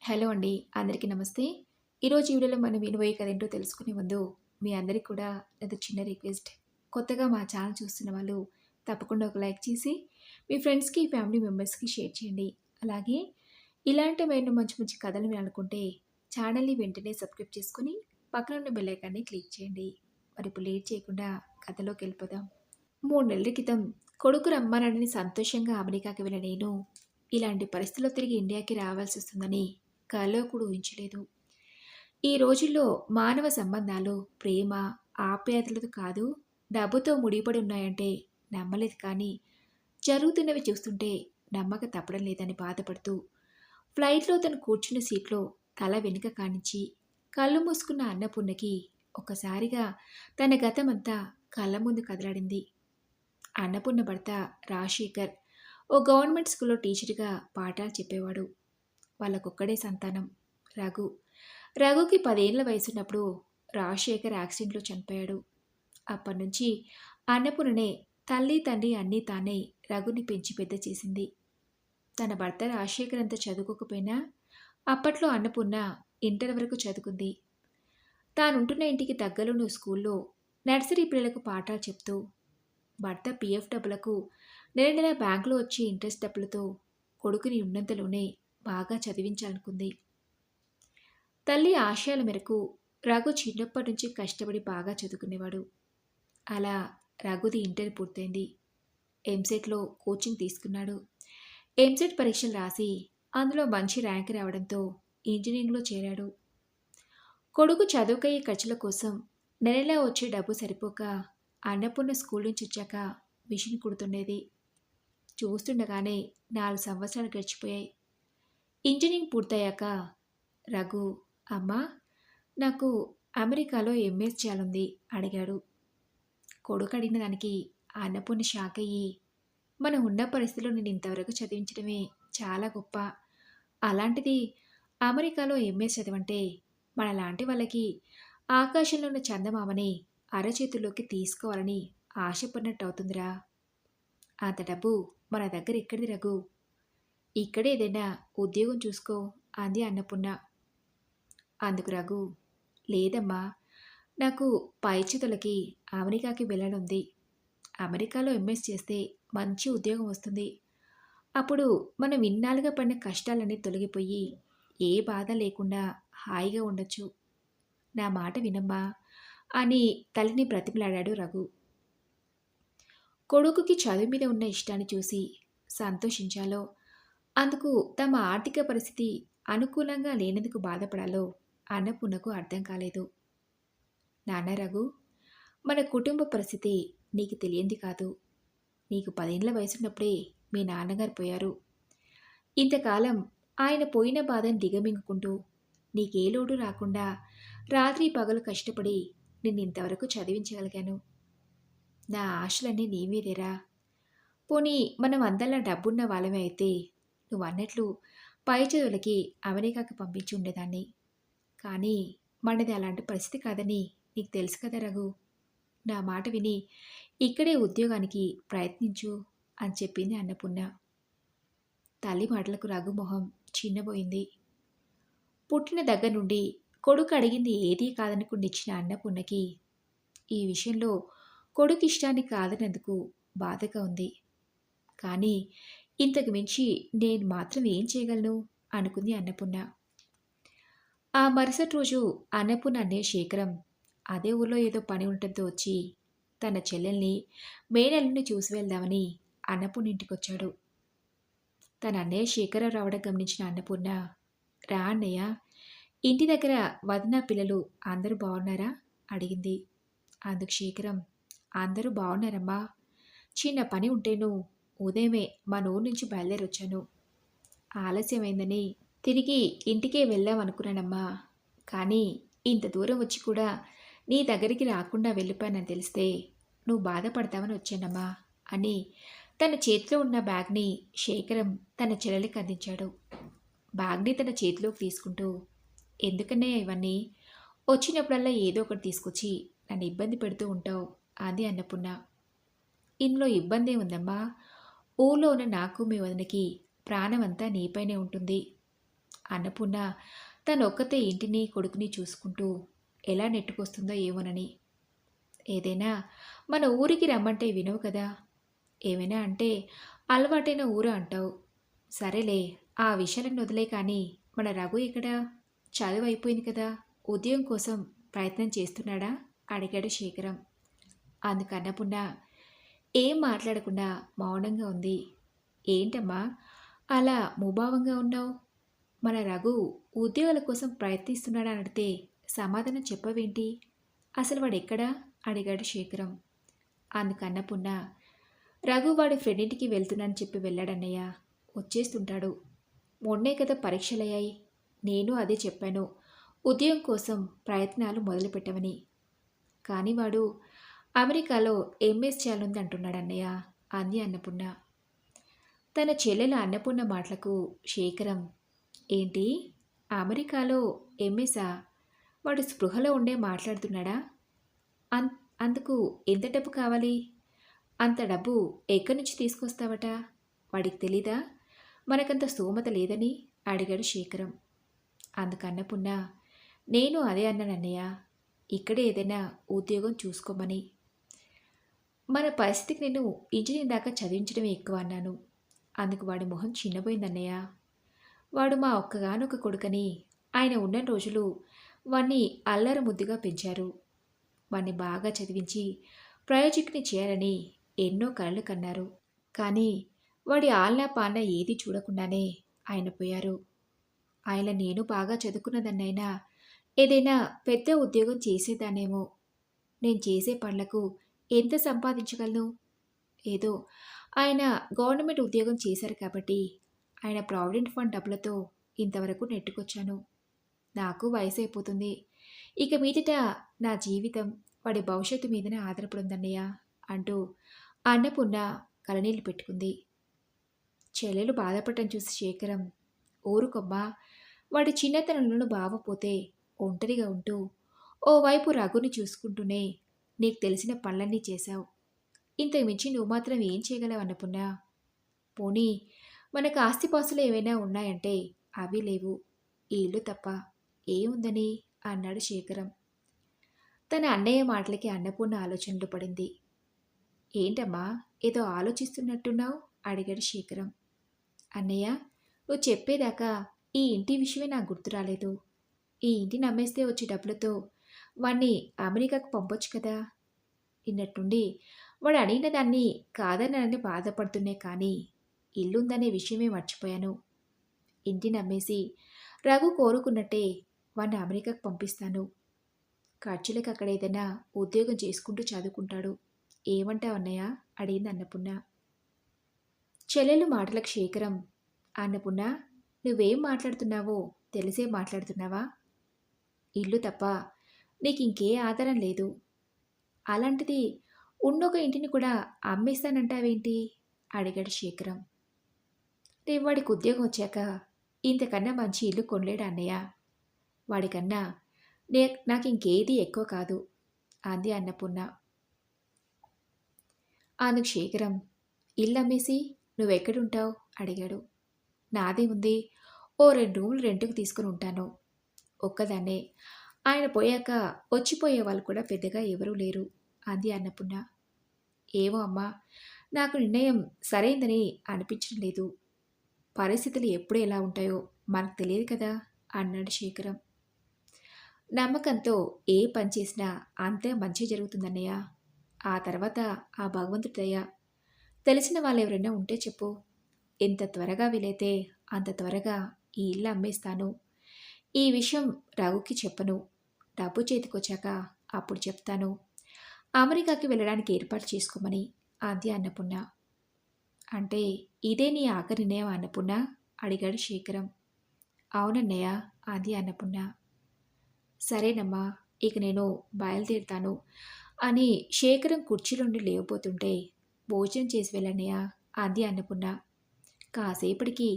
Hello అండి. అందరికీ నమస్తే. ఈరోజు ఈ వీడియోలో మనం వినబోయే కథ ఏంటో తెలుసుకునే ముందు మీ అందరికి కూడా నాది చిన్న రిక్వెస్ట్. కొత్తగా మా ఛానల్ చూస్తున్న వాళ్ళు తప్పకుండా ఒక లైక్ చేసి మీ ఫ్రెండ్స్‌కి, ఫ్యామిలీ మెంబర్స్‌కి షేర్ చేయండి. అలాగే ఇలాంటి మరిన్ని మంచి మంచి కథలు వినాలనుకుంటే ఛానల్‌ని వెంటనే సబ్స్క్రైబ్ చేసుకొని పక్కన ఉన్న బెల్ ఐకాన్‌ని క్లిక్ చేయండి. మరి ఇప్పుడు లేట్ చేయకుండా కథలోకెళ్ళిపోదాం. 3 నెలల క్రితం కొడుకు రమ్మనని సంతోషంగా అమెరికాకి వెళ్ళిన నేను ఇలాంటి పరిస్థితుల్లో తిరిగి ఇండియాకి రావాల్సొస్తుందని కలలో కూడా ఊహించలేదు. ఈ రోజుల్లో మానవ సంబంధాలు ప్రేమ, ఆప్యాయతలతో కాదు, డబ్బుతో ముడిపడి ఉన్నాయంటే నమ్మలేదు కానీ, జరుగుతున్నవి చూస్తుంటే నమ్మక తప్పడం లేదని బాధపడుతూ, ఫ్లైట్‌లో తను కూర్చున్న సీట్‌లో తల వెనుక కానించి, కళ్ళు మూసుకున్న అన్నపూర్ణకి ఒక్కసారిగా తన గతమంతా కళ్ళ ముందు కదలాడింది. అన్నపూర్ణ భర్త రాజశేఖర్ ఓ గవర్నమెంట్ స్కూల్‌లో టీచర్‌గా పాఠాలు చెప్పేవాడు. వాళ్ళకొక్కడే సంతానం రఘు. రఘుకి 10 ఏళ్ల వయసున్నప్పుడు రాజశేఖర్ యాక్సిడెంట్‌లో చనిపోయాడు. అప్పటినుంచి అన్నపూర్ణనే తల్లి, తండ్రి అన్నీ తానై రఘుని పెంచి పెద్ద చేసింది. తన భర్త రాజశేఖర్ అంత చదువుకోకపోయినా అప్పట్లో అన్నపూర్ణ ఇంటర్ వరకు చదువుకుంది. తానుంటున్న ఇంటికి దగ్గరలోని ఓ స్కూల్‌లో నర్సరీ పిల్లలకు పాఠాలు చెప్తూ, భర్త పీఎఫ్ డబ్బులకు నెల నెలా బ్యాంకులో వచ్చే ఇంట్రెస్ట్ డబ్బులతో కొడుకుని ఉన్నంతలోనే బాగా చదివించాలనుకుంది. తల్లి ఆశయాల మేరకు రఘు చిన్నప్పటి నుంచి కష్టపడి బాగా చదువుకునేవాడు. అలా రఘుది ఇంటర్ పూర్తయింది. ఎంసెట్‌లో కోచింగ్ తీసుకున్నాడు. ఎంసెట్ పరీక్షలు రాసి అందులో మంచి ర్యాంక్ రావడంతో ఇంజనీరింగ్‌లో చేరాడు. కొడుకు చదువుకయ్యే ఖర్చుల కోసం నెలలా వచ్చే డబ్బు సరిపోక అన్నపూర్ణ స్కూల్ నుంచి వచ్చాక మిషన్ కుడుతుండేది. చూస్తుండగానే 4 సంవత్సరాలు గడిచిపోయాయి. ఇంజనీరింగ్ పూర్తయ్యాక రఘు, అమ్మా నాకు అమెరికాలో ఎంఎస్ చేయాలంది అడిగాడు. కొడుకు అడిగిన దానికి అన్నపూర్ణ షాక్ అయ్యి, మనం ఉన్న పరిస్థితిలో నేను ఇంతవరకు చదివించడమే చాలా గొప్ప. అలాంటిది అమెరికాలో ఎంఎస్ చదవంటే మనలాంటి వాళ్ళకి ఆకాశంలో ఉన్న చందమామని అరచేతుల్లోకి తీసుకోవాలని ఆశపడినట్టు అవుతుందిరా. అంత డబ్బు మన దగ్గర ఎక్కడిది రఘు? ఇక్కడే ఏదైనా ఉద్యోగం చూసుకో అంది అన్నపూర్ణ. అందుకు రఘు, లేదమ్మా నాకు పై చేతులకి అమెరికాకి వెళ్ళనుంది. అమెరికాలో ఎంఎస్ చేస్తే మంచి ఉద్యోగం వస్తుంది. అప్పుడు మనం ఇన్నాళ్ళుగా పడిన కష్టాలన్నీ తొలగిపోయి ఏ బాధ లేకుండా హాయిగా ఉండొచ్చు. నా మాట వినమ్మా అని తల్లిని బ్రతిమలాడాడు రఘు. కొడుకుకి చదువు మీద ఉన్న ఇష్టాన్ని చూసి సంతోషించాలో, అందుకు తమ ఆర్థిక పరిస్థితి అనుకూలంగా లేనందుకు బాధపడాలో అన్నపూర్ణకు అర్థం కాలేదు. నాన్న రఘు, మన కుటుంబ పరిస్థితి నీకు తెలియంది కాదు. నీకు 10 ఏళ్ల వయసున్నప్పుడే మీ నాన్నగారు పోయారు. ఇంతకాలం ఆయన పోయిన బాధను దిగమింగుకుంటూ నీకే లోటు రాకుండా రాత్రి పగలు కష్టపడి నిన్నింతవరకు చదివించగలిగాను. నా ఆశలన్నీ నీ మీదేరా. పోనీ మనం అందరిలా డబ్బున్న వాళ్ళమే అయితే నువ్వన్నట్లు పై చదువులకి అమెరికాకి పంపించి ఉండేదాన్ని. కానీ మనది అలాంటి పరిస్థితి కాదని నీకు తెలుసు కదా రఘు. నా మాట విని ఇక్కడే ఉద్యోగానికి ప్రయత్నించు అని చెప్పింది అన్నపూర్ణ. తల్లి మాటలకు రఘు మొహం చిన్నబోయింది. పుట్టిన దగ్గర నుండి కొడుకు అడిగింది ఏదీ కాదనుకుని ఇచ్చిన అన్నపూర్ణకి ఈ విషయంలో కొడుకు ఇష్టాన్ని కాదనందుకు బాధగా ఉంది. కానీ ఇంతకు మించి నేను మాత్రం ఏం చేయగలను అనుకుంది అన్నపూర్ణ. ఆ మరుసటి రోజు అన్నపూర్ణ అన్నయ్య శేఖరం అదే ఊర్లో ఏదో పని ఉండటంతో వచ్చి తన చెల్లెల్ని మేనల్లుని చూసి వెళ్దామని అన్నపూర్ణ ఇంటికొచ్చాడు. తన అన్నయ్య శేఖరం రావడం గమనించిన అన్నపూర్ణ, రా అన్నయ్య, ఇంటి దగ్గర వదిన పిల్లలు అందరూ బాగున్నారా అడిగింది. అందుకు శేఖరం, అందరూ బాగున్నారమ్మా. చిన్న పని ఉంటేను ఉదయమే మన ఊరు నుంచి బయలుదేరొచ్చాను. ఆలస్యమైందని తిరిగి ఇంటికే వెళ్దాం అనుకున్నానమ్మా. కానీ ఇంత దూరం వచ్చి కూడా నీ దగ్గరికి రాకుండా వెళ్ళిపోయానని తెలిస్తే నువ్వు బాధపడతావని వచ్చానమ్మా అని తన చేతిలో ఉన్న బ్యాగ్ని శేఖరం తన చెల్లెలికి అందించాడు. బ్యాగ్ని తన చేతిలోకి తీసుకుంటూ, ఎందుకన్నయ్య ఇవన్నీ? వచ్చినప్పుడల్లా ఏదో ఒకటి తీసుకొచ్చి నన్ను ఇబ్బంది పెడుతూ ఉంటావు అంది అన్నపూర్ణ. ఇందులో ఇబ్బందే ఉందమ్మా. ఊళ్ళో ఉన్న నాకు మీ వదినకి ప్రాణమంతా నీపైనే ఉంటుంది. అన్నపూర్ణ తనొక్కతే ఇంటిని కొడుకుని చూసుకుంటూ ఎలా నెట్టుకొస్తుందో ఏమోనని. ఏదైనా మన ఊరికి రమ్మంటే వినవు కదా. ఏమైనా అంటే అలవాటైన ఊరు అంటావు. సరేలే, ఆ విషయాలను వదిలే కానీ మన రఘు ఎక్కడా? చదువు అయిపోయింది కదా, ఉద్యోగం కోసం ప్రయత్నం చేస్తున్నాడా అడిగాడు శేఖరం. అందుకు అన్నపూర్ణ ఏం మాట్లాడకుండా మౌనంగా ఉంది. ఏంటమ్మా అలా ముభావంగా ఉన్నావు? మన రఘు ఉద్యోగాల కోసం ప్రయత్నిస్తున్నాడా అని అడిగితే సమాధానం చెప్పవేంటి? అసలు వాడెక్కడా అడిగాడు శేఖరం. అందుకు అన్నపూర్ణ రఘు వాడి ఫ్రెండ్ ఇంటికి వెళ్తున్నానని చెప్పి వెళ్ళాడన్నయ్య. వచ్చేస్తుంటాడు. మొన్నే కదా పరీక్షలయ్యాయి. నేను అదే చెప్పాను, ఉద్యోగం కోసం ప్రయత్నాలు మొదలుపెట్టమని. కానీ వాడు అమెరికాలో ఎంఎస్ చేయాలంది అంటున్నాడు అన్నయ్య అంది అన్నపూర్ణ. తన చెల్లెల అన్నపూర్ణ మాటలకు శేఖరం ఏంటి అమెరికాలో ఎంఎసా? వాడు స్పృహలో ఉండే మాట్లాడుతున్నాడా? అన్ అందుకు ఎంత డబ్బు కావాలి? అంత డబ్బు ఎక్కడి నుంచి తీసుకొస్తావట? వాడికి తెలీదా మనకంత స్తోమత లేదని అడిగాడు శేఖరం. అందుకు అన్నపూర్ణ నేను అదే అన్నానన్నయ్య, ఇక్కడే ఏదైనా ఉద్యోగం చూసుకోమని. మన పరిస్థితికి నేను ఇంజనీర్ దాకా చదివించడమే ఎక్కువ అన్నాను. అందుకు వాడి మొహం చిన్నపోయిందన్నయ్య. వాడు మా ఒక్కగానొక్క కొడుకని ఆయన ఉన్న రోజులు వాణ్ణి అల్లర ముద్దుగా పెంచారు. వాణ్ణి బాగా చదివించి ప్రయోజకుని చేయాలని ఎన్నో కలలు కన్నారు. కానీ వాడి ఆల్నా పాలన ఏది చూడకుండానే ఆయన పోయారు. ఆయన నేను బాగా చదువుకున్నదన్నైనా ఏదైనా పెద్ద ఉద్యోగం చేసేదానేమో. నేను చేసే పనులకు ఎంత సంపాదించగలను? ఏదో ఆయన గవర్నమెంట్ ఉద్యోగం చేశారు కాబట్టి ఆయన ప్రావిడెంట్ ఫండ్ డబ్బులతో ఇంతవరకు నెట్టుకొచ్చాను. నాకు వయసు అయిపోతుంది. ఇక మీదట నా జీవితం వాడి భవిష్యత్తు మీదనే ఆధారపడుందన్నయ్య అంటూ అన్నపూర్ణ కలనీళ్ళు పెట్టుకుంది. చెల్లెలు బాధపడటం చూసి శేఖరం ఊరుకొమ్మా, వాడి చిన్నతనంలోనూ బావపోతే ఒంటరిగా ఉంటూ ఓవైపు రఘుని చూసుకుంటూనే నీకు తెలిసిన పనులన్నీ చేశావు. ఇంతకు మించి నువ్వు మాత్రం ఏం చేయగలవు అన్నపూర్ణ? పోనీ మనకు ఆస్తిపాస్తులు ఏవైనా ఉన్నాయంటే అవి లేవు, ఈ ఇల్లు తప్ప ఏముందని అన్నాడు శేఖరం. తన అన్నయ్య మాటలకి అన్నపూర్ణ ఆలోచనలు పడింది. ఏంటమ్మా ఏదో ఆలోచిస్తున్నట్టున్నావు అడిగాడు శేఖరం. అన్నయ్య, నువ్వు చెప్పేదాకా ఈ ఇంటి విషయమే నాకు గుర్తు రాలేదు. ఈ ఇంటిని అమ్మేస్తే వచ్చే డబ్బులతో వాణ్ణి అమెరికాకు పంపొచ్చు కదా. ఇన్నట్టుండి వాడు అడిగిన దాన్ని కాదనని బాధపడుతున్నే కానీ ఇల్లుందనే విషయమే మర్చిపోయాను. ఇంటిని అమ్మేసి రఘు కోరుకున్నట్టే వాణ్ణి అమెరికాకు పంపిస్తాను. ఖర్చులకు అక్కడ ఏదైనా ఉద్యోగం చేసుకుంటూ చదువుకుంటాడు. ఏమంటావు అన్నయ్య అడిగింది అన్నపూర్ణ. చెల్లెలు మాటలకు శేఖరం అన్నపూర్ణ, నువ్వేం మాట్లాడుతున్నావో తెలిసే మాట్లాడుతున్నావా? ఇల్లు తప్ప నీకు ఇంకే ఆధారం లేదు. అలాంటిది ఉన్నొక ఇంటిని కూడా అమ్మేస్తానంటావేంటి అడిగాడు శేఖరం. రేపు వాడికి ఉద్యోగం వచ్చాక ఇంతకన్నా మంచి ఇల్లు కొనలేడా అన్నయ్య? వాడికన్నా నాకు ఇంకేది ఎక్కువ కాదు అంది అన్నపూర్ణ. అందుకు శేఖరం ఇల్లు అమ్మేసి నువ్వెక్కడుంటావు అడిగాడు. నాదే ఉంది, ఓ 2 రూములు రెంట్కు తీసుకుని ఉంటాను. ఒక్కదాన్నే. ఆయన పోయాక వచ్చిపోయే వాళ్ళు కూడా పెద్దగా ఎవరూ లేరు అంది అన్నపూర్ణ. ఏమో అమ్మా, నాకు నిర్ణయం సరైందని అనిపించడం లేదు. పరిస్థితులు ఎప్పుడు ఎలా ఉంటాయో మనకు తెలియదు కదా అన్నాడు శేఖరం. నమ్మకంతో ఏ పని చేసినా అంతే మంచి జరుగుతుందన్నయ్య. ఆ తర్వాత ఆ భగవంతుడి దయ. తెలిసిన వాళ్ళు ఎవరైనా ఉంటే చెప్పు. ఎంత త్వరగా వీలైతే అంత త్వరగా ఈ ఇల్లు అమ్మేస్తాను. ఈ విషయం రఘుకి చెప్పను. డబ్బు చేతికొచ్చాక అప్పుడు చెప్తాను. అమెరికాకి వెళ్ళడానికి ఏర్పాటు చేసుకోమని అంది అన్నపూర్ణ. అంటే ఇదే నీ ఆఖరి నిర్ణయం అన్నపూర్ణ అడిగాడు శేఖరం. అవునన్నయ్య అంది అన్నపూర్ణ. సరేనమ్మా, ఇక నేను బయలుదేరుతాను అని శేఖరం కుర్చీలోండి లేవబోతుంటే భోజనం చేసి వెళ్ళన్నయ్య అంది అన్నపూర్ణ. కాసేపటికి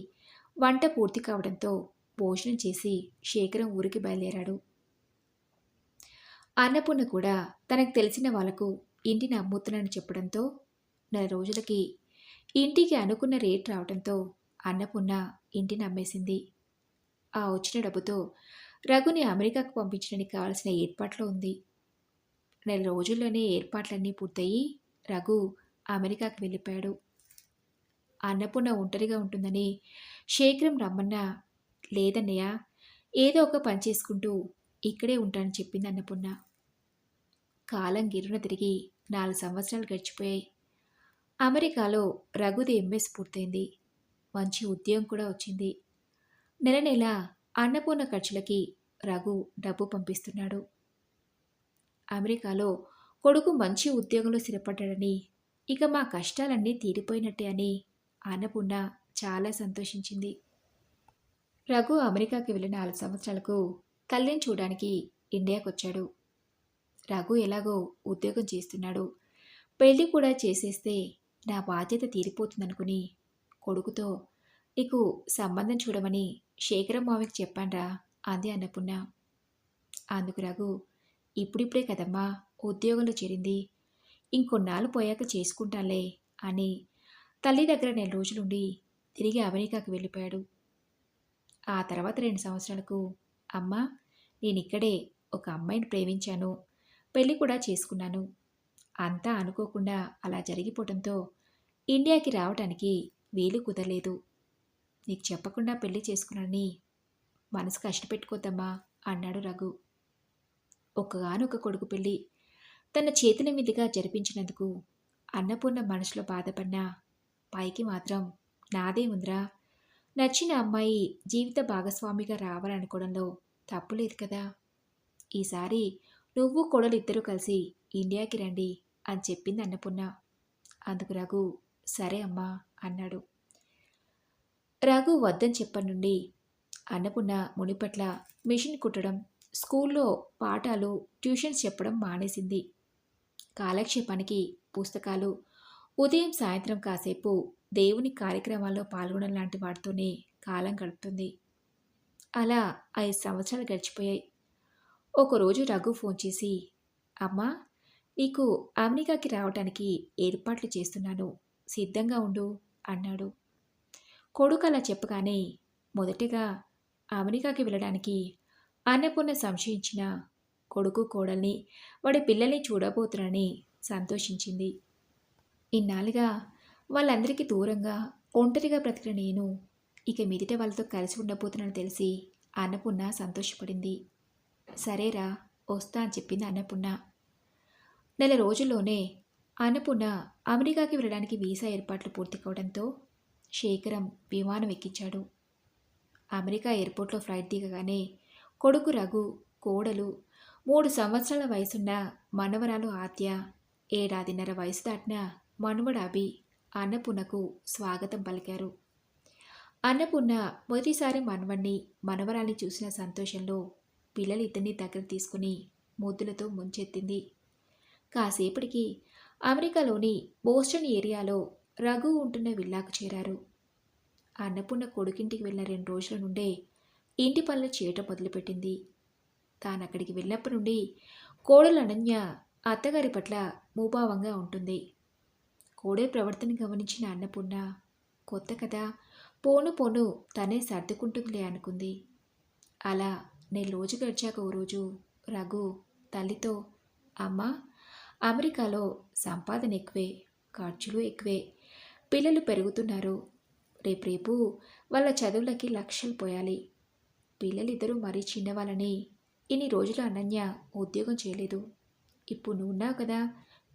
వంట పూర్తి కావడంతో భోజనం చేసి శేఖరం ఊరికి బయలుదేరాడు. అన్నపూర్ణ కూడా తనకు తెలిసిన వాళ్లకు ఇంటిని అమ్ముతున్నానని చెప్పడంతో 4 రోజులకి ఇంటికి అనుకున్న రేట్ రావడంతో అన్నపూర్ణ ఇంటిని అమ్మేసింది. ఆ వచ్చిన డబ్బుతో రఘుని అమెరికాకు పంపించడానికి కావాల్సిన ఏర్పాట్లో ఉంది. నెల రోజుల్లోనే ఏర్పాట్లన్నీ పూర్తయి రఘు అమెరికాకి వెళ్ళిపోయాడు. అన్నపూర్ణ ఒంటరిగా ఉంటుందని శేఖరం రమ్మన్నా, లేదన్నయ్య, ఏదో ఒక పని చేసుకుంటూ ఇక్కడే ఉంటానని చెప్పింది అన్నపూర్ణ. కాలం గిర్రున తిరిగి 4 సంవత్సరాలు గడిచిపోయాయి. అమెరికాలో రఘుది ఎంఎస్ పూర్తయింది. మంచి ఉద్యోగం కూడా వచ్చింది. నెల నెల అన్నపూర్ణ ఖర్చులకి రఘు డబ్బు పంపిస్తున్నాడు. అమెరికాలో కొడుకు మంచి ఉద్యోగంలో స్థిరపడ్డాడని, ఇక మా కష్టాలన్నీ తీరిపోయినట్టే అని అన్నపూర్ణ చాలా సంతోషించింది. రఘు అమెరికాకి వెళ్ళిన 4 సంవత్సరాలకు తల్లిని చూడడానికి ఇండియాకొచ్చాడు. రఘు ఎలాగో ఉద్యోగం చేస్తున్నాడు. పెళ్లి కూడా చేసేస్తే నా బాధ్యత తీరిపోతుందనుకుని కొడుకుతో నీకు సంబంధం చూడమని శేఖరం మావయ్యకి చెప్పాన్రా అంది అన్నపూర్ణ. అందుకు రఘు, ఇప్పుడిప్పుడే కదమ్మా ఉద్యోగంలో చేరింది, ఇంకొన్నాళ్ళు పోయాక చేసుకుంటాలే అని తల్లి దగ్గర 4 రోజులుండి తిరిగి అమెరికాకు వెళ్ళిపోయాడు. ఆ తర్వాత 2 సంవత్సరాలకు, అమ్మా, నేనిక్కడే ఒక అమ్మాయిని ప్రేమించాను, పెళ్లి కూడా చేసుకున్నాను. అంతా అనుకోకుండా అలా జరిగిపోవడంతో ఇండియాకి రావటానికి వీలు కుదరలేదు. నీకు చెప్పకుండా పెళ్లి చేసుకున్నానని మనసు కష్టపెట్టుకోద్దమ్మా అన్నాడు రఘు. ఒక్కగానొక్క కొడుకు పెళ్లి తన చేతుల మీదుగా జరిపించినందుకు అన్నపూర్ణ మనసులో బాధపడినా పైకి మాత్రం నాదే ఉందిరా, నచ్చిన అమ్మాయి జీవిత భాగస్వామిగా రావాలనుకోవడంలో తప్పులేదు కదా, ఈసారి నువ్వు కోడలు ఇద్దరూ కలిసి ఇండియాకి రండి అని చెప్పింది అన్నపూర్ణ. అందుకు రఘు సరే అమ్మా అన్నాడు. రఘు వద్దని చెప్పని నుండి అన్నపూర్ణ మునిపట్ల మిషన్ కుట్టడం, స్కూల్లో పాఠాలు, ట్యూషన్స్ చెప్పడం మానేసింది. కాలక్షేపానికి పుస్తకాలు, ఉదయం సాయంత్రం కాసేపు దేవుని కార్యక్రమాల్లో పాల్గొనడం లాంటి వాటితోనే కాలం గడుపుతుంది. అలా 5 సంవత్సరాలు గడిచిపోయాయి. ఒకరోజు రఘు ఫోన్ చేసి, అమ్మా, నీకు అమెరికాకి రావటానికి ఏర్పాట్లు చేస్తున్నాను, సిద్ధంగా ఉండు అన్నాడు. కొడుకు అలా చెప్పగానే మొదటగా అమెరికాకి వెళ్ళడానికి అన్నపూర్ణ సంశయించిన కొడుకు కోడల్ని, వాడి పిల్లల్ని చూడబోతున్నానని సంతోషించింది. ఇన్నాళ్ళుగా వాళ్ళందరికీ దూరంగా ఒంటరిగా బ్రతికిన నేను ఇక మీదట వాళ్ళతో కలిసి ఉండబోతున్నాను తెలిసి అన్నపూర్ణ సంతోషపడింది. సరేరా, వస్తా అని చెప్పింది అన్నపూర్ణ. నెల రోజుల్లోనే అన్నపూర్ణ అమెరికాకి వెళ్ళడానికి వీసా ఏర్పాట్లు పూర్తి కావడంతో శేఖరం విమానం ఎక్కించాడు. అమెరికా ఎయిర్పోర్ట్లో ఫ్లైట్ దిగగానే కొడుకు రఘు, కోడలు, 3 సంవత్సరాల వయసున్న మనవరాలు ఆద్య, 7.5 వయసు దాటిన మనవడు అభి అన్నపూర్ణకు స్వాగతం పలికారు. అన్నపూర్ణ మొదటిసారి మనవణ్ణి, మనవరాల్ని చూసిన సంతోషంలో పిల్లలిద్దరినీ దగ్గర తీసుకుని ముద్దులతో ముంచెత్తింది. కాసేపటికి అమెరికాలోని బోస్టన్ ఏరియాలో రఘు ఉంటున్న విల్లాకు చేరారు. అన్నపూర్ణ కొడుకింటికి వెళ్ళిన 2 రోజుల నుండే ఇంటి పనులు చేయటం మొదలుపెట్టింది. తానక్కడికి వెళ్ళినప్పటి నుండి కోడలు అనన్య అత్తగారి పట్ల మూభావంగా ఉంటుంది. కోడలి ప్రవర్తన గమనించిన అన్నపూర్ణ, కొత్త కదా, పోను పోను తనే సర్దుకుంటుందిలే అనుకుంది. అలా 4 రోజు గడిచాక ఓ రోజు రఘు తల్లితో, అమ్మా, అమెరికాలో సంపాదన ఎక్కువే, ఖర్చులు ఎక్కువే, పిల్లలు పెరుగుతున్నారు, రేపు వాళ్ళ చదువులకి లక్షలు పోయాలి, పిల్లలిద్దరూ మరీ చిన్నవాళ్ళని ఇన్ని రోజులు అనన్య ఉద్యోగం చేయలేదు, ఇప్పుడు నువ్వున్నావు కదా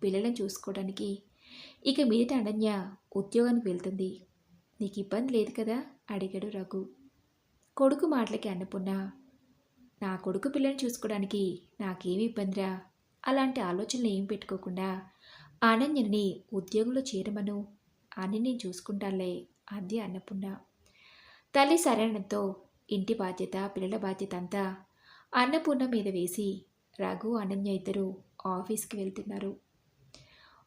పిల్లలను చూసుకోవడానికి, ఇక మీదట అనన్య ఉద్యోగానికి వెళ్తుంది, నీకు ఇబ్బంది లేదు కదా అడిగాడు రఘు. కొడుకు మాటలకి అన్నపూర్ణ, నా కొడుకు పిల్లని చూసుకోవడానికి నాకేమీ ఇబ్బందిరా, అలాంటి ఆలోచనలు ఏం పెట్టుకోకుండా అనన్యని ఉద్యోగంలో చేరమను, అని నేను చూసుకుంటానులే అంది అన్నపూర్ణ. తల్లి సరైనంతో ఇంటి బాధ్యత, పిల్లల బాధ్యత అంతా అన్నపూర్ణ మీద వేసి రఘు, అనన్య ఇద్దరు ఆఫీస్కి వెళ్తున్నారు.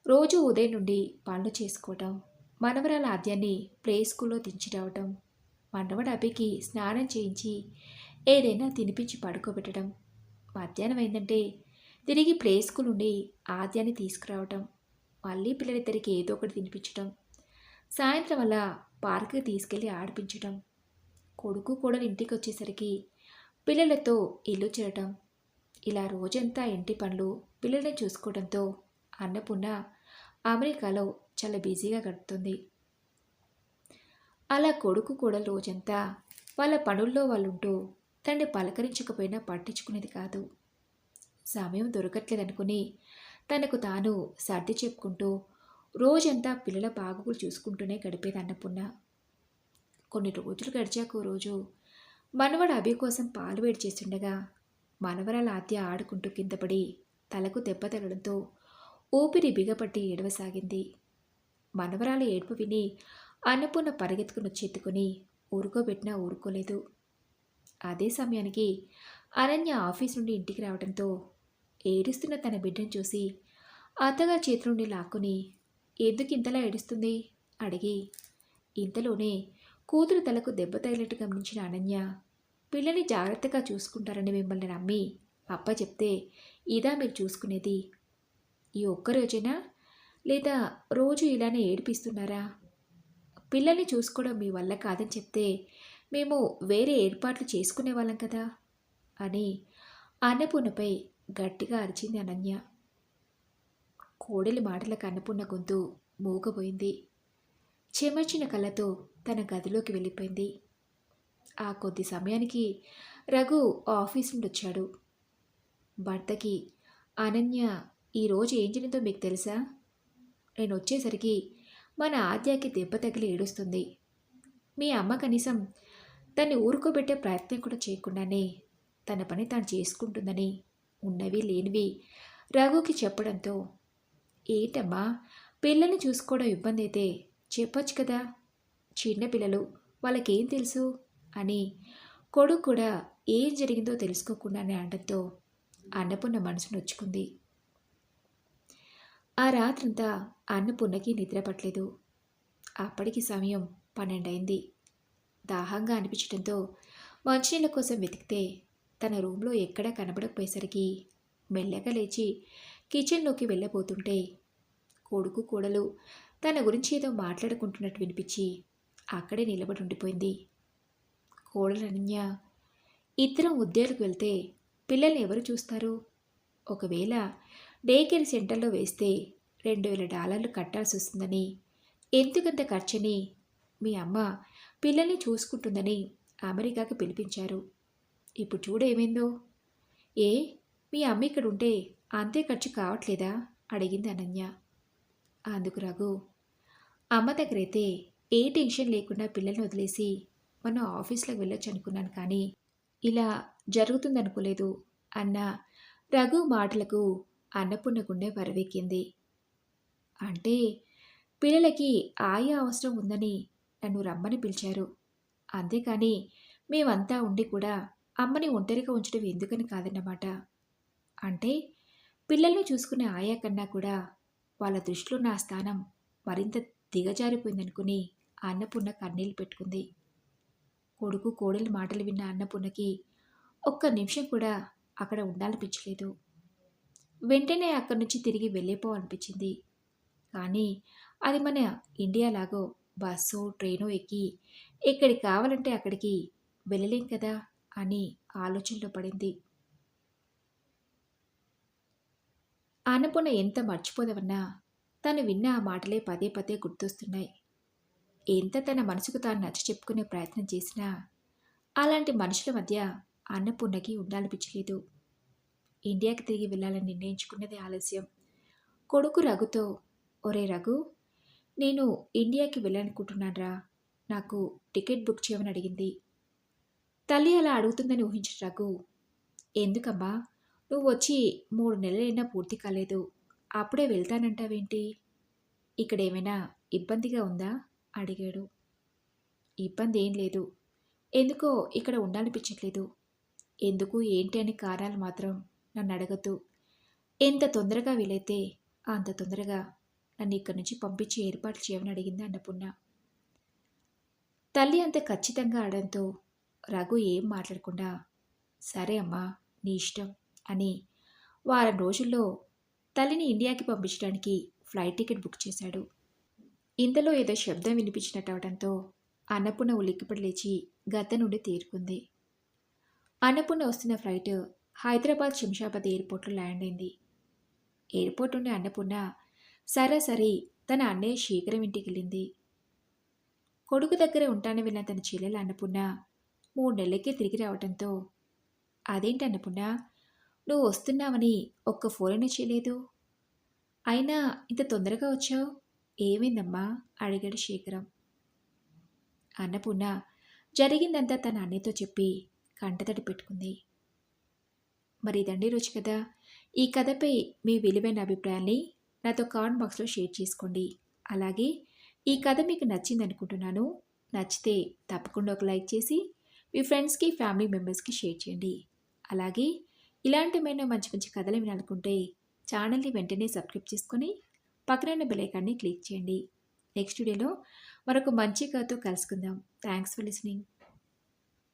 రోజు ఉదయం నుండి పనులు చేసుకోవటం, మనవరాల ఆద్యాన్ని ప్లే స్కూల్లో దించి రావటం, మనవడు అభికి స్నానం చేయించి ఏదైనా తినిపించి పడుకోబెట్టడం, మధ్యాహ్నం అయిందంటే తిరిగి ప్లే స్కూల్ నుండి ఆద్యాన్ని తీసుకురావటం, మళ్ళీ పిల్లలిద్దరికి ఏదో ఒకటి తినిపించటం, సాయంత్రం అలా పార్కుకి తీసుకెళ్ళి ఆడిపించటం, కొడుకు కోడలు ఇంటికొచ్చేసరికి పిల్లలతో ఇల్లు చేరటం, ఇలా రోజంతా ఇంటి పనులు పిల్లల్ని చూసుకోవడంతో అన్నపూర్ణ అమెరికాలో చాలా బిజీగా గడుపుతుంది. అలా కొడుకు కోడలు రోజంతా వాళ్ళ పనుల్లో వాళ్ళుంటూ తనని పలకరించకపోయినా పట్టించుకునేది కాదు. సమయం దొరకట్లేదనుకుని తనకు తాను సర్ది చెప్పుకుంటూ రోజంతా పిల్లల బాగోగులు చూసుకుంటూనే గడిపేది అన్నపూర్ణ. కొన్ని రోజులు గడిచాక ఓ రోజు మనవడు అభి కోసం పాలు వేడి చేస్తుండగా మనవరాల ఆద్య ఆడుకుంటూ కిందపడి తలకు దెబ్బ తగడంతో ఊపిరి బిగపట్టి ఏడవసాగింది. మనవరాల ఏడుపు విని అన్నపూర్ణ పరిగెత్తుకుని వచ్చెత్తుకుని ఊరుకోబెట్టినా ఊరుకోలేదు. అదే సమయానికి అనన్య ఆఫీస్ నుండి ఇంటికి రావడంతో ఏడుస్తున్న తన బిడ్డను చూసి అత్తగా చేతి నుండి లాక్కుని ఎందుకు ఇంతలా ఏడుస్తుంది అడిగి, ఇంతలోనే కూతురు తలకు దెబ్బ తగిలినట్టు గమనించిన అనన్య, పిల్లని జాగ్రత్తగా చూసుకుంటారని మిమ్మల్ని నమ్మి అప్ప చెప్తే ఇదా మీరు చూసుకునేది? ఈ ఒక్కరోజేనా, లేదా రోజు ఇలానే ఏడిపిస్తున్నారా? పిల్లల్ని చూసుకోవడం మీ వల్ల కాదని చెప్తే మేము వేరే ఏర్పాట్లు చేసుకునే వాళ్ళం కదా అని అన్నపూర్ణపై గట్టిగా అరిచింది అనన్య. కోడలి మాటలకు అన్నపూర్ణ గొంతు మూగబోయింది. చెమర్చిన కళ్ళతో తన గదిలోకి వెళ్ళిపోయింది. ఆ కొద్ది సమయానికి రఘు ఆఫీస్ నుండి వచ్చాడు. భర్తకి, అనన్య ఈరోజు ఏం జరిగిందో మీకు తెలుసా? నేను వచ్చేసరికి మన ఆద్యాకి దెబ్బ తగిలి ఏడుస్తుంది. మీ అమ్మ కనీసం తన్ని ఊరుకోబెట్టే ప్రయత్నం కూడా చేయకుండానే తన పని తాను చేసుకుంటుందని ఉన్నవి లేనివి రఘుకి చెప్పడంతో, ఏంటమ్మా పిల్లల్ని చూసుకోవడం ఇబ్బంది అయితే చెప్పొచ్చు కదా, చిన్నపిల్లలు వాళ్ళకేం తెలుసు అని కొడుకు కూడా ఏం జరిగిందో తెలుసుకోకుండానే అనడంతో అన్నపూర్ణ మనసు నొచ్చుకుంది. ఆ రాత్రంతా అన్నపూర్ణకి నిద్ర పట్టలేదు. అప్పటికి సమయం 12 అయింది. దాహంగా అనిపించడంతో మంచినీళ్ళ కోసం వెతికితే తన రూమ్లో ఎక్కడా కనబడకపోయేసరికి మెల్లగా లేచి కిచెన్లోకి వెళ్ళబోతుంటే కొడుకు కోడలు తన గురించి ఏదో మాట్లాడుకుంటున్నట్టు వినిపించి అక్కడే నిలబడి ఉండిపోయింది. కోడలు అనన్య, ఇద్దరం ఉద్యోగాలకు వెళ్తే పిల్లల్ని ఎవరు చూస్తారు? ఒకవేళ డే కేర్ సెంటర్లో వేస్తే $2000 కట్టాల్సి వస్తుందని, ఎందుకంత ఖర్చని మీ అమ్మ పిల్లల్ని చూసుకుంటుందని అమెరికాకి పిలిపించారు. ఇప్పుడు చూడేమైందో. ఏ మీ అమ్మ ఇక్కడ ఉంటే అంతే ఖర్చు కావట్లేదా అడిగింది అనన్య. అందుకు రఘు, అమ్మ దగ్గరైతే ఏ టెన్షన్ లేకుండా పిల్లల్ని వదిలేసి మనం ఆఫీస్లోకి వెళ్ళొచ్చు అనుకున్నాను, కానీ ఇలా జరుగుతుందనుకోలేదు అన్న రఘు మాటలకు అన్నపూర్ణ గుండె బరువెక్కింది. అంటే పిల్లలకి ఆయా అవసరం ఉందని నన్ను రమ్మని పిలిచారు, అంతేకాని మేమంతా ఉండి కూడా అమ్మని ఒంటరిగా ఉంచడం ఎందుకని కాదన్నమాట. అంటే పిల్లల్ని చూసుకునే ఆయా కన్నా కూడా వాళ్ళ దృష్టిలో నా స్థానం మరింత దిగజారిపోయిందనుకుని అన్నపూర్ణ కన్నీళ్ళు పెట్టుకుంది. కొడుకు కోడలి మాటలు విన్న అన్నపూర్ణకి ఒక్క నిమిషం కూడా అక్కడ ఉండాలనిపించలేదు. వెంటనే అక్కడి నుంచి తిరిగి వెళ్ళిపోవాలనిపించింది. కానీ అది మన ఇండియాలాగో బస్సో ట్రైనో ఎక్కి ఎక్కడికి కావాలంటే అక్కడికి వెళ్ళలేం కదా అని ఆలోచనలో పడింది. అన్నపూర్ణ ఎంత మర్చిపోదవన్నా తను విన్న ఆ మాటలే పదే పదే గుర్తొస్తున్నాయి. ఎంత తన మనసుకు తాను నచ్చ చెప్పుకునే ప్రయత్నం చేసినా అలాంటి మనుషుల మధ్య అన్నపూర్ణకి ఉండాలనిపించలేదు. ఇండియాకి తిరిగి వెళ్ళాలని నిర్ణయించుకున్నది ఆలస్యం. కొడుకు రఘుతో, ఒరే రఘు, నేను ఇండియాకి వెళ్ళాలనుకుంటున్నాన్రా, నాకు టికెట్ బుక్ చేయమని అడిగింది. తల్లి అలా అడుగుతుందని ఊహించిన రఘు, ఎందుకమ్మా, నువ్వు వచ్చి 3 నెలలైనా పూర్తి కాలేదు, అప్పుడే వెళ్తానంటావేంటి? ఇక్కడేమైనా ఇబ్బందిగా ఉందా అడిగాడు. ఇబ్బంది ఏం లేదు, ఎందుకో ఇక్కడ ఉండాలనిపించట్లేదు. ఎందుకు ఏంటి అని కారణాలు మాత్రం నన్ను అడగద్దు. ఎంత తొందరగా వీలైతే అంత తొందరగా నన్ను ఇక్కడి నుంచి పంపించి ఏర్పాట్లు చేయమని అడిగింది అన్నపూర్ణ. తల్లి అంత ఖచ్చితంగా అడడంతో రఘు ఏం మాట్లాడకుండా, సరే అమ్మా నీ ఇష్టం అని వారం రోజుల్లో తల్లిని ఇండియాకి పంపించడానికి ఫ్లైట్ టికెట్ బుక్ చేశాడు. ఇంతలో ఏదో శబ్దం వినిపించినట్టు అవడంతో అన్నపూర్ణ ఉలిక్కిపడి లేచి గద్ద నుండి తేరుకుంది. అన్నపూర్ణ వస్తున్న ఫ్లైట్ హైదరాబాద్ శంషాబాద్ ఎయిర్పోర్ట్లో ల్యాండ్ అయింది. ఎయిర్పోర్ట్ నుండి అన్నపూర్ణ సరాసరి తన అన్నయ్య శేఖరం ఇంటికెళ్ళింది. కొడుకు దగ్గర ఉంటానని వెళ్ళిన తన చెల్లెలు అన్నపూర్ణ 3 నెలలకే తిరిగి రావడంతో, అదేంటి అన్నపూర్ణ, నువ్వు వస్తున్నావని ఒక్క ఫోన్ చేయలేదు, అయినా ఇంత తొందరగా వచ్చావు, ఏమైందమ్మా అడిగాడు శేఖరం. అన్నపూర్ణ జరిగిందంతా తన అన్నయ్యతో చెప్పి కంటతడి పెట్టుకుంది. మరి ఇదండి రోజు కథ. ఈ కథపై మీ విలువైన అభిప్రాయాన్ని నాతో కామెంట్ బాక్స్లో షేర్ చేసుకోండి. అలాగే ఈ కథ మీకు నచ్చింది అనుకుంటున్నాను. నచ్చితే తప్పకుండా ఒక లైక్ చేసి మీ ఫ్రెండ్స్కి ఫ్యామిలీ మెంబర్స్కి షేర్ చేయండి. అలాగే ఇలాంటివైనా మంచి మంచి కథలు వినాలనుకుంటే ఛానల్ని వెంటనే సబ్స్క్రైబ్ చేసుకొని పక్కన బెల్ ఐకాన్ని క్లిక్ చేయండి. నెక్స్ట్ వీడియోలో మరొక మంచి కథతో కలుసుకుందాం. Thanks for listening.